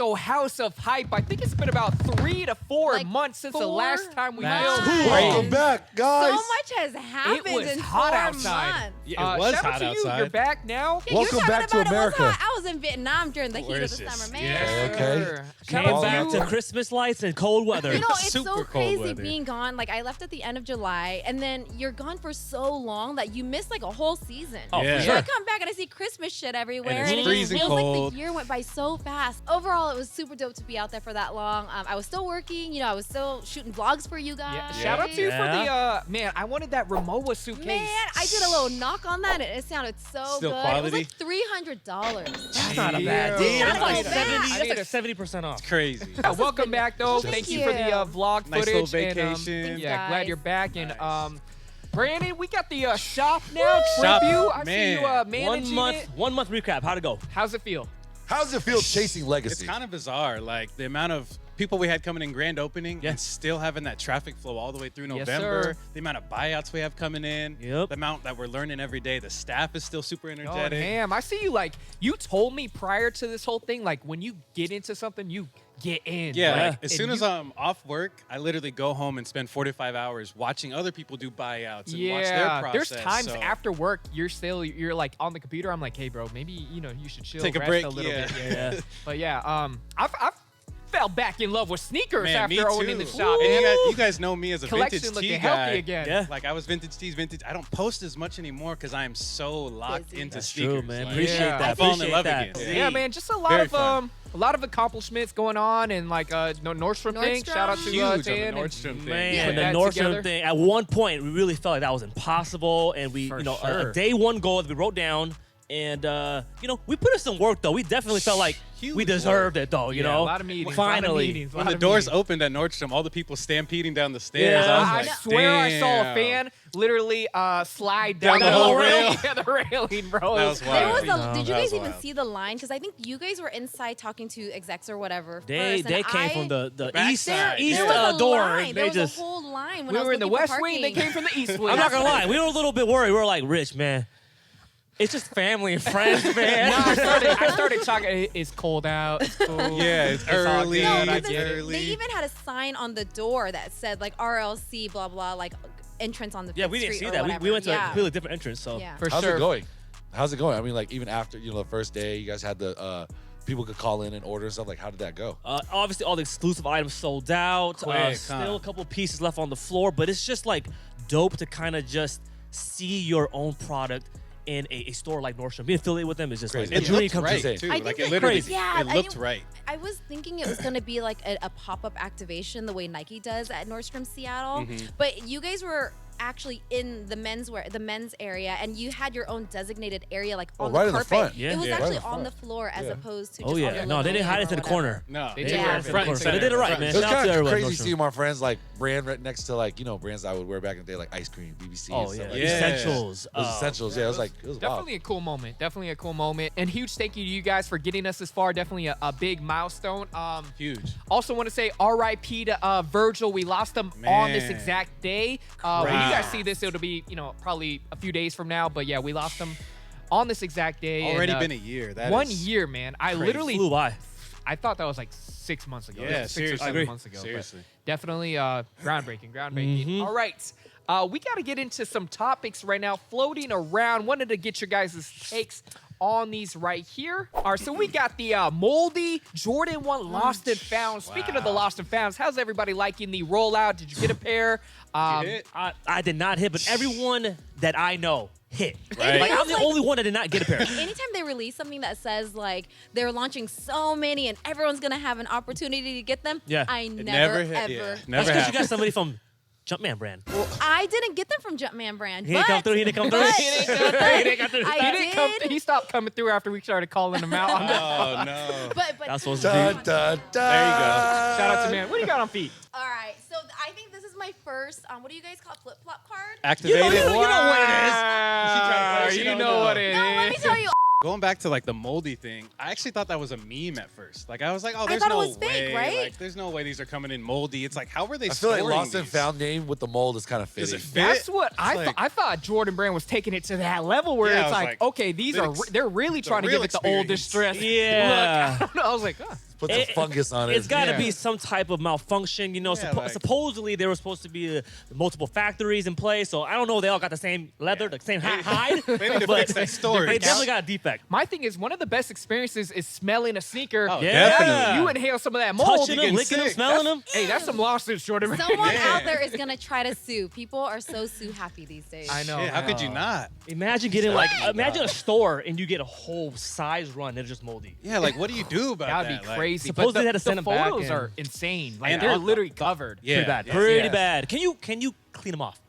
So House of Hype, I think it's been about 3 to 4 months since the last time we filmed. Welcome back, guys. So much has happened It was in hot 4 outside. months. Yeah, it was shout out hot to outside. you. You're back now. Yeah, Welcome you're back to talking about America. It was hot. I was in Vietnam during the heat of the Delicious. summer, man. Yeah. Okay. Shout Came out back to to you. Christmas lights and cold weather. You know, it's Super so cold crazy weather. being gone. Like, I left at the end of July, and then you're gone for so long that you miss, like, a whole season. Oh, Yeah. for So sure. I come back and I see Christmas shit everywhere, And it's and it freezing just feels like cold. the year went by so fast. Overall, it was super dope to be out there for that long. I was still working. You know, I was still shooting vlogs for you guys. Yeah, shout out to you for the man. I wanted that Rimowa suitcase. Man, I did a little knock on that, and it sounded so Still good. quality? It was like $300. That's not a bad Yeah. deal. That's That's like not bad. 70. That's like 70% off. Crazy. Welcome back, though. Thank Thank you for the you. vlog Nice footage. little And, vacation. Thanks, yeah, glad guys. you're back. And Nice. Brandon, we got the shop now. Shop, Tribute. I see man. you managing it. 1 month recap. How'd it go? How's it feel? How's it feel chasing It's legacy? kind of bizarre, like the amount of people we had coming in grand opening Yeah. and still having that traffic flow all the way through Yes, November. sir. The amount of buyouts we have coming in. Yep. The amount that we're learning every day. The staff is still super Oh, energetic. damn. I see you you told me prior to this whole thing, when you get into something, you get in. Yeah, Right. like, as And soon as you- I'm off work, I literally go home and spend 45 hours watching other people do buyouts and watch their Yeah, process. there's times so after work you're like on the computer. I'm like, hey, bro, maybe you should chill, Take a rest break, a little yeah. bit. Yeah. But yeah, I've fell back in love with sneakers Man, me after owning too. the shop. And man. you guys know me as a Collection vintage looking tee healthy guy. again. Yeah. Like I was vintage tees, vintage. I don't post as much anymore because I am so locked Busy. into That's sneakers. true, man. Like, Appreciate Yeah. that. I'm falling in Appreciate love that. again. Yeah, man, just a Very fun. lot of accomplishments going on, and Nordstrom thing. Nordstrom. Shout out to Huge on the Tan. Nordstrom thing. Man, Yeah. the Put that Nordstrom together. thing. At one point, we really felt like that was impossible, and we, For a sure. day one goal that we wrote down, and we put in some work though. We definitely felt like Huge we deserved it though. You Yeah, know, a lot of meetings. Finally, a lot of meetings, a When lot the of doors meetings. opened at Nordstrom, all the people stampeding down the stairs. Yeah. I was I like, swear I saw a damn. fan literally slide down Down the whole rail. Yeah, the railing, bro. That was There wild. was a, did you That guys was even wild. see the line? Because I think you guys were inside talking to execs or whatever. they first, and came I- from the back east side. east There was a door. line. and There They was just. a whole line when we I was were in the looking for West Wing. They parking. came from the East Wing. I'm not gonna lie, we were a little bit worried. We were like, Rich, man, it's just family and friends, man. No, I started talking. It's cold out. It's cool. Yeah, it's all early. good. No, I but It's get it. early. they even had a sign on the door that said like RLC blah blah like entrance on the Yeah, we didn't street see or that. We whatever. went to a yeah. completely different entrance. So Yeah. For How's sure. it going? How's it going? I mean, like even after the first day, you guys had the people could call in and order and stuff. Like, how did that go? obviously, all the exclusive items sold out. Quick, Still huh? a couple pieces left on the floor, but it's just like dope to kind of just see your own product in a store like Nordstrom. Being affiliated with them is just Crazy. like a It dream looked come right, true. too. I Like, think it literally, crazy. Yeah, it looked right. I was thinking it was gonna be like a pop-up activation the way Nike does at Nordstrom Seattle, but you guys were actually in the men's area, and you had your own designated area like on right the in the carpet. front. Yeah. It was Yeah. Right actually in the on the front. floor as Yeah. opposed to Oh just yeah, on your no, they didn't hide it linoleum in or the corner. No, They They did did it it in in front the and corner. So they did it center. right, Front man. and It was Shout out kind to of everyone. crazy Nordstrom. seeing my friends like brand right next to brands I would wear back in the day, like ice cream, BBC. Oh and stuff yeah, like Yeah. that. essentials. It was essentials. Yeah, it was like it was wild. Definitely a cool moment. Definitely a cool moment. And huge thank you to you guys for getting us this far. Definitely a big milestone. Huge. Also want to say RIP to Virgil. We lost him on this Man. exact day. When you guys Wow. see this, it'll be probably a few days from now. But yeah, we lost him on this exact day. Already and, been a year. That one is year, man. I crazy. literally Flew by. I thought that was like 6 months ago. Yeah, 6 or seriously. 7 I agree. months ago. but Seriously. definitely groundbreaking. All right. We got to get into some topics right now floating around. Wanted to get your guys' takes on these right here. All right, so we got the Moldy Jordan 1 Lost and Found. Speaking of the Lost and Founds, how's everybody liking the rollout? Did you get a pair? hit? I did not hit, but everyone that I know hit. Right. Like, I'm feels the like- only one that did not get a pair. Anytime they release something that says like they're launching so many and everyone's gonna have an opportunity to get them, Yeah. I It never hit. ever. Yeah, That's never because you happened. got somebody from Jumpman brand. I didn't get them from Jumpman brand. He didn't come through. He didn't come through. but- He didn't come through. I He didn't come. did. He stopped coming through after we started calling him out. On that. Oh no. But That's supposed to Dun, be. dun, dun. There you go. Shout out to man. What do you got on feet? all right, so I think this is my first. What do you guys call it? Flip flop card? Activated. You know what it is. Wow, She you don't know know. what it is. No, let me tell you. Going back to like the moldy thing, I actually thought that was a meme at first. Like I was like, oh, I there's thought it no was way. fake, right? Like there's no way these are coming in moldy. It's like, how were they I feel like storing Lost and these? Found name with the mold is kind of Does fitting. it fit? That's what I It's thought. like- I thought Jordan Brand was taking it to that level where Yeah, I it's was like, like, okay, these the are ex- they're really the trying to real give it the old experience. distress. Yeah. Look, I don't know. I was like, Put some fungus on it. It's got to be some type of malfunction. You know, supposedly there were supposed to be multiple factories in place. So I don't know. They all got the same leather, the same hide. They need to fix that story. They definitely got a defect. My thing is, one of the best experiences is smelling a sneaker. Oh, Yeah. definitely. You inhale some of that mold. Touching them, licking them, smelling them. Hey, that's some lawsuits, Jordan. Someone out there is gonna try to sue. People are so sue happy these days. I know. Yeah, how could you not? Imagine getting imagine a store and you get a whole size run and it's just moldy. Yeah, like what do you do about that? That'd be Like, crazy. supposedly But they had to the send them back photos and- are insane. Like And they're all- literally covered. Yeah. Pretty bad. Yeah. Pretty Yes. bad. Can you clean them off?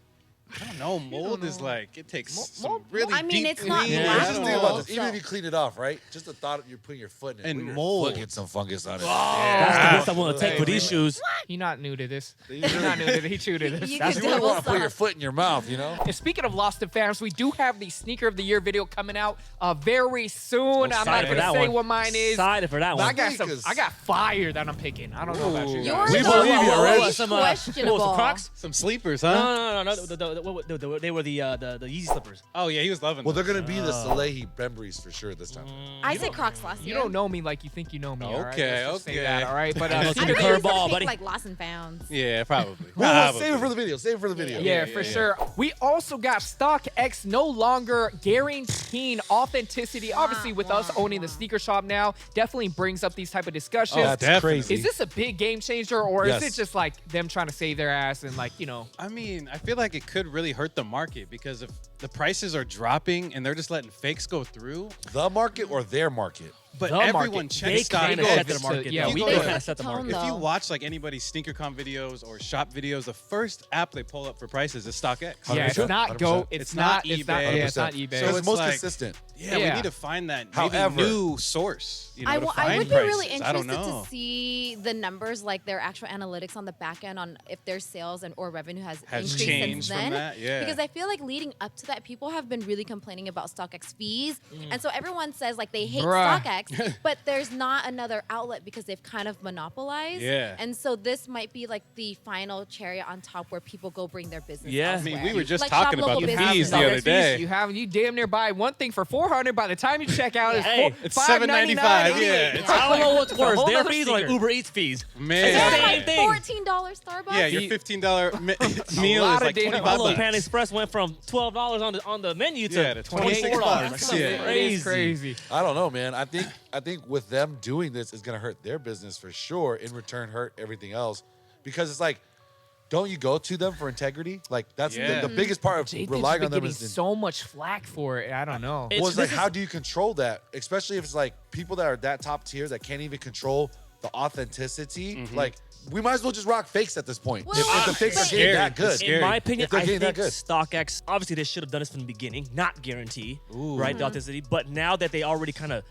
I don't know. Mold is like it takes some mold- really I mean, deep it's not cleaning. Yeah. I Just don't think know. about this. Even So- if you clean it off, right? Just the thought of you putting your foot in it. And Your mold. foot get some fungus on it. That's the risk I'm willing to take Hey, for these man. shoes. You're not new to this. You're not new to this. He chewed to this. You That's could you really double want to put your sauce. foot in your mouth, you know? And speaking of Lost and Fans, we do have the Sneaker of the Year video coming out very soon. I'm not Excited for going to that say one. what mine is. Excited for that But I one. got Sneakers. I got fire that I'm picking. I don't know about you Ooh. guys. Yours We are believe you already. always questionable. Some Crocs? Some sleepers, No, huh? no. They were the Yeezy slippers. Oh yeah, he was loving. Well, they're those. going to be the Salehi Bembries for sure this time. I said Crocs last You year. don't know me like you think you know me. All right? Okay, Let's just say okay. that, all right, but I know I Give think me you a used to curveball, pick, buddy. like lost and found. Yeah, probably. Well, Probably. save it for the video. Save it for the video. yeah, yeah, for yeah. sure. We also got Stockx no longer guaranteeing authenticity. Obviously, with us owning the sneaker shop now, definitely brings up these type of discussions. Oh, That's definitely. crazy. Is this a big game changer, or Yes. is it just like them trying to save their ass and like, you know? I mean, I feel like it could really hurt the market because if the prices are dropping and they're just letting fakes go through, The market or their market? but The everyone market. They checks kind of Stockx. set the market. Yeah, though. we They go- kind of set the Tone, market. though. If you watch like anybody's SneakerCon videos or shop videos, the first app they pull up for prices is StockX. Yeah, it's 100%, not Go. 100%. It's not eBay. Yeah, it's not 100%. eBay. So it's it's most like- consistent. Yeah, Yeah. we need to find that maybe However- new source. You know, I to would find be prices. really I don't interested know. to see the numbers, like their actual analytics on the back end on if their sales and or revenue has increased changed since from then. that, yeah. Because I feel like leading up to that, people have been really complaining about StockX fees, and so everyone says like they hate Bruh. StockX, but there's not another outlet because they've kind of monopolized. Yeah. And so this might be like the final cherry on top where people go bring their business. Yeah. I elsewhere. I mean, we were just Like talking shop about local the businesses. fees the other Fees, day. you damn near buy one thing for $400. By the time you check out, Hey, it's it's $7.95, yeah. It's I don't know what's It's a worse, whole their nother fees or like sneaker. Uber Eats fees. Man. It's the They're same like thing. $14 Starbucks. Yeah, your $15 meal lot is of like damn- 25 My little bucks. Panda Express went from $12 on the menu to Yeah, to $24. $26. That's Yeah. crazy. It's crazy. I don't know, man. I think with them doing this is gonna hurt their business for sure. In return, hurt everything else, because it's like, don't you go to them for integrity? Like that's Yeah. the biggest part of Jacob's relying been on them getting is so much flack for it. I don't know. It's- was like, this is- how do you control that? Especially if it's like people that are that top tier that can't even control the authenticity. Like, we might as well just rock fakes at this point. Well, if the fakes are but- getting Scary. that good. It's In my opinion, If they're I getting think that good. StockX, obviously they should have done this from the beginning, not guarantee, Ooh. right, the authenticity. But now that they already kind of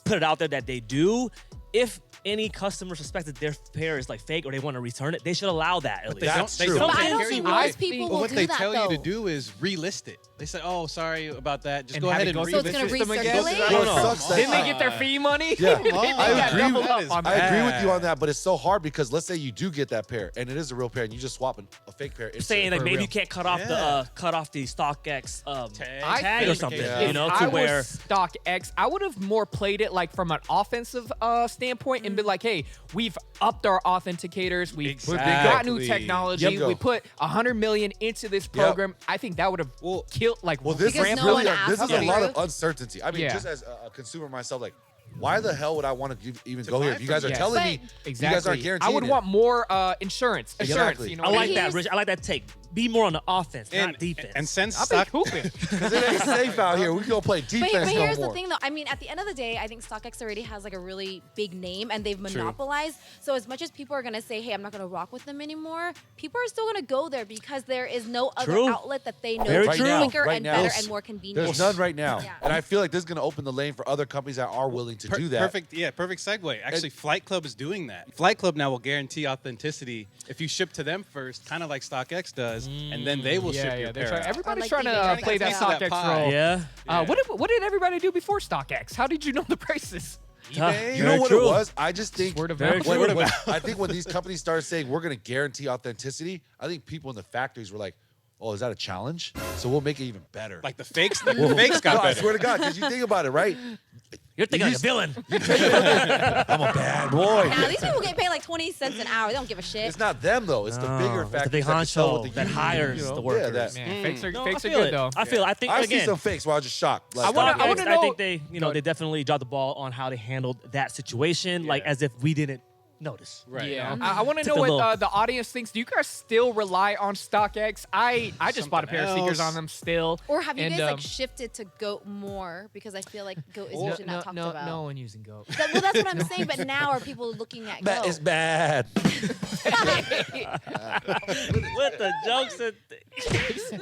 put it out there that they do, if any customer suspects that their pair is like fake or they want to return it, they should allow that at least. They That's don't, true. they don't But I take don't care think of you. most people But will what do they that tell though. you to do is relist it. They say, "Oh, sorry about that. Just And go have ahead it and go So through it's relist gonna it." system again? recirculate? Well, it No. sucks that- Didn't they get their fee money? Yeah. They I got agree doubled with- up on I that. agree with you on that, but it's so hard because let's say you do get that pair and it is a real pair and you just swap a fake pair. It's saying like For maybe real. you can't cut off the StockX I tag or think something, Yeah. you if know, I to where was StockX, I would have more played it like from an offensive standpoint and been like, hey, we've upped our authenticators, we've got new Exactly. technology, Yep. we put $100 million into this program. I think that would have killed like Well, this Because is no really one asked this is for a lot of proof. uncertainty. I mean, Yeah. just as a consumer myself, like, why the hell would I want to even To go here? buy If you guys from are you. telling But- me exactly. you guys aren't guaranteeing I would it. want more insurance. Exactly. You know I what like Here's- that, Rich. I like that take. Be more on the offense, not defense. And since I've been Stock, hooping. Because it ain't safe out here. We gonna play defense But no here's more. the thing, though. I mean, at the end of the day, I think StockX already has like a really big name, and they've monopolized. So as much as people are gonna say, "Hey, I'm not gonna rock with them anymore," people are still gonna go there because there is no other True. outlet that they know Very is true. quicker Right and now. better There's- and more convenient. There's none right now, Yeah. and I feel like this is gonna open the lane for other companies that are willing to do that. Perfect segue. Actually, Flight Club is doing that. Flight Club now will guarantee authenticity if you ship to them first, kind of like StockX does, and then they will ship your they're pair out. everybody's Like trying to eBay. play that Piece of that StockX pie. role. yeah. What did everybody do before StockX? How did you know the prices? eBay? You Very know what true. it was? I just think Word of Very mouth. true. I think when these companies started saying we're gonna guarantee authenticity, I think people in the factories were like, "Oh, is that a challenge? So we'll make it even better." Like the fakes got No, I better. swear to God, because you think about it, right? You're thinking like a villain. I'm a bad boy. Now these people get paid like 20 cents an hour. They don't give a shit. It's not them though. It's the bigger It's the factories big that can sell honcho with the that union, hires you know? the workers. Yeah, that. Man, fakes are No, fakes I are feel good it. though. I feel. I think I see again. some fakes where I was just shocked. Like, I wanna StockX, know- think they, Go they ahead. definitely dropped the ball on how they handled that situation, like Yeah. as if we didn't notice. Right. Yeah, you know? I want to Took know a what little- the audience thinks. Do you guys still rely on StockX? I just bought a pair of sneakers else. on them still. Or have you And, guys like shifted to GOAT more? Because I feel like GOAT is usually not talked about. no one using Goat. Well, that's what I'm saying. But now are people looking at That GOAT? is bad. With the jokes and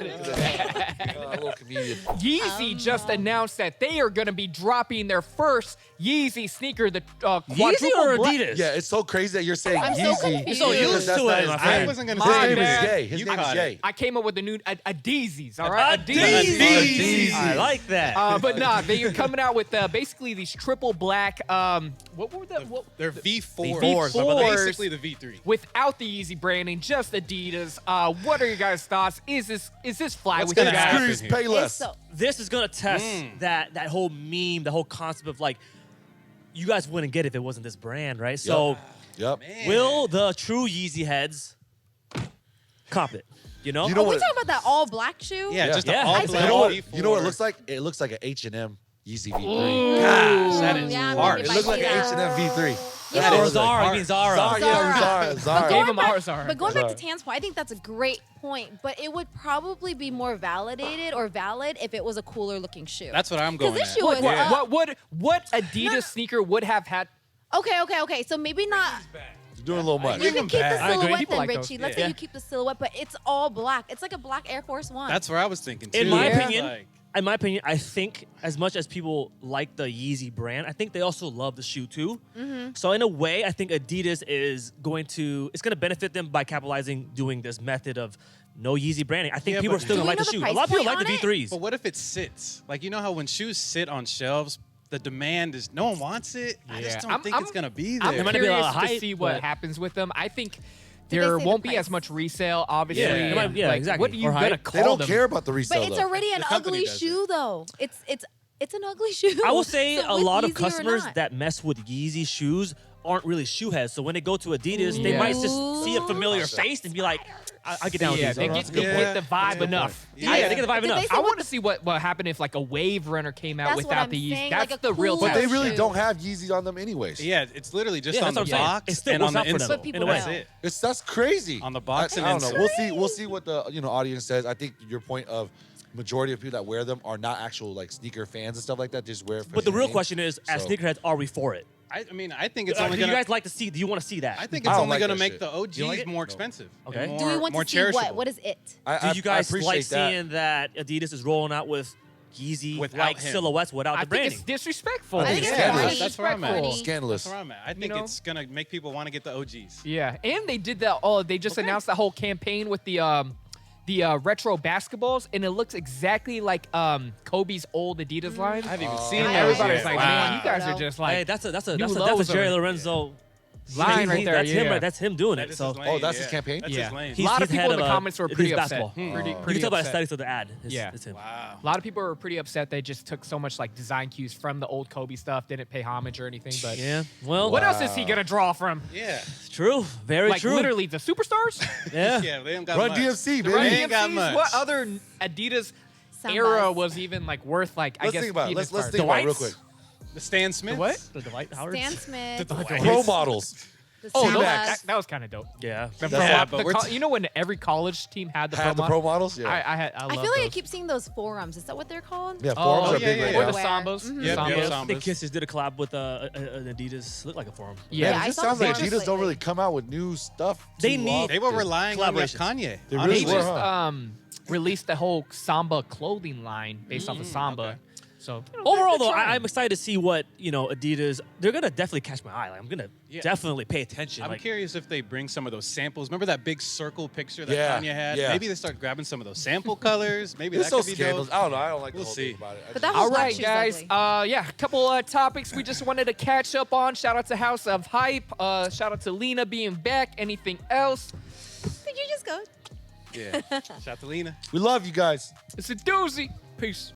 A little comedian. Yeezy just announced that they are going to be dropping their first Yeezy sneaker, the Yeezy quadruple or black. Adidas? Yeah, it's so crazy that you're saying I'm so Yeezy. confused. So because used that's to not it, his my name. friend. I wasn't gonna My His say name is bad. Jay. His You name is caught Jay. it. I came up with the new Adidas, all right? Adidas. I like that. But nah, they are coming out with basically these triple black. What were the what, They're V4s, V4s. but basically the V3. without the Yeezy branding, just Adidas? What are your guys' thoughts? Is this fly What's with you gonna guys? happen? Screws pay less. It's so, This is gonna test that whole meme, the whole concept of like, you guys wouldn't get it if it wasn't this brand, right? So, Yep. will the true Yeezy heads cop it? You know? You know we what? talking about that all black shoe? Yeah, just Yeah. an all I black You know what? V4. You know what it looks like? It looks like an H&M Yeezy V3. Gosh, that is Yeah, hard. maybe It looks like an Yeah. H&M V3. You That's know- what it Or looks like. Zara, I mean Zara. Zara, yeah, Zara. Zara. Gave Going them back- ours are. But going back to Sorry. Tan's point, I think that's a great point. But it would probably be more validated or valid if it was a cooler looking shoe. That's what I'm going Because this at. shoe was What Adidas sneaker would have had? okay. So maybe not. You're doing a little much. You can keep the I agree. silhouette People then, like those. Richie. Let's Yeah. say you keep the silhouette, but it's all black. It's like a black Air Force One. That's where I was thinking too. In my Yeah. opinion, Like, I think as much as people like the Yeezy brand, I think they also love the shoe too. So in a way, I think Adidas is going to benefit them by capitalizing doing this method of no Yeezy branding. I think Yeah, people are but- still Do gonna we like the know the shoe. A price lot of people point like the on it? V3s. but what if it sits? Like, you know how when shoes sit on shelves, the demand is no one wants it. I just don't think it's gonna be there. I'm There might not be a lot curious of to hype, see what but- happens with them. I think they there say the won't be price? as much resale, obviously. Yeah, and, it might- yeah, like, exactly. What are you Or gonna hype. call They don't them? care about the resale, but it's though. already an The company ugly does shoe, though. It's an ugly shoe. I will say So a with lot of Yeezy or customers not. that mess with Yeezy shoes aren't really shoe heads. So when they go to Adidas, they Yeah. might just see a familiar face and be like, I get down with Yeah, these. they That's get, a good they point. get the vibe enough. Yeah, they get the vibe Did enough. they say I what want to see what happened if like a Wave Runner came out That's what without I'm the Yeezy. saying, That's like a the real cool But test. they really shoe. don't have Yeezys on them anyways. Yeah, it's literally just Yeah, on that's the what I'm saying. box It still and on works the out for them. insole. But people in a way. That's it. That's crazy. On the box and I don't know. insole. We'll see what the audience says. I think your point of majority of people that wear them are not actual like sneaker fans and stuff like that. Just wear it for But the their real name. question is, as So- sneakerheads, are we for it? I mean, I think it's Do only you gonna. guys like to see? Do you want to see that? I think I it's don't only like gonna that make shit. the OGs You like it? more No. expensive. Okay. And Do we want more to see what? cherishable. What is it? Do you guys appreciate like that. seeing that Adidas is rolling out with Yeezy Without like him. silhouettes without I the think branding? it's disrespectful. I think it's scandalous. That's where I'm at. Disrespectful. Scandalous. That's where I'm at. I think know? it's gonna make people want to get the OGs. Yeah, and they did that. Oh, they just announced that whole campaign with the retro basketballs, and it looks exactly like Kobe's old Adidas line. I haven't even I seen know. that. Everybody's yet. like, Wow. man, you guys are Wow. just like Hey, that's a new Jerry lows on it. Lorenzo line right there. That's him. Yeah. Right, that's him doing That it. is So his lane, Oh, that's his yeah. campaign? That's Yeah. his lane. A lot of he's people head in the of, comments were Adidas pretty basketball. upset. Pretty You can tell by the upset. aesthetics of the ad. Yeah. It's him. Wow. A lot of people were pretty upset they just took so much like design cues from the old Kobe stuff, didn't pay homage or anything. But Yeah. Well, what else is he gonna draw from? Yeah. true. Very Like true. literally the superstars? Yeah. Yeah, they don't got Run much. DMC, The baby. Run They ain't got DMCs? much. What other Adidas Sambas. era was even like worth like I Let's guess think about it. being Let's inspired? think about it real Dwights? quick. The Stan Smiths. what? The Dwight Howard. Stan Smith. Pro models. the Oh, those, Sambas. that was kind of dope. Yeah. The That's- pro- but we're you know when every college team had the Had the pro models? Yeah. I I love feel like I those. keep seeing those forums. Is that what they're called? yeah, forums Oh, are yeah, big yeah, right yeah. Or now. the Wear. Sambas. Mhm. Yep, Sambas. yep, I Sambas. think Kiss just did a collab with an Adidas. Looked like a forum. Yeah. Man, I it just saw sounds like forums Adidas don't lately. really come out with new stuff. They too need- They were often. relying on Collaborations. Kanye. They They really were, just huh? released the whole Samba clothing line based off of Samba. okay. So Overall, they're though, trying. I'm excited to see what Adidas. They're gonna definitely catch my eye. Like, I'm gonna Yeah. definitely pay attention. I'm like, curious if they bring some of those samples. Remember that big circle picture that Yeah, Kanye had? yeah. Maybe they start grabbing some of those sample colors. Maybe It's that so could be scandalous. dope. I don't know. I don't like the We'll whole see. thing about it. But that All whole black right, shoe's guys. ugly. Yeah, a couple topics we just wanted to catch up on. Shout out to House of Hype. Shout out to Lena being back. Anything else? Did you just go? Yeah. Shout out to Lena. We love you guys. It's a doozy. Peace.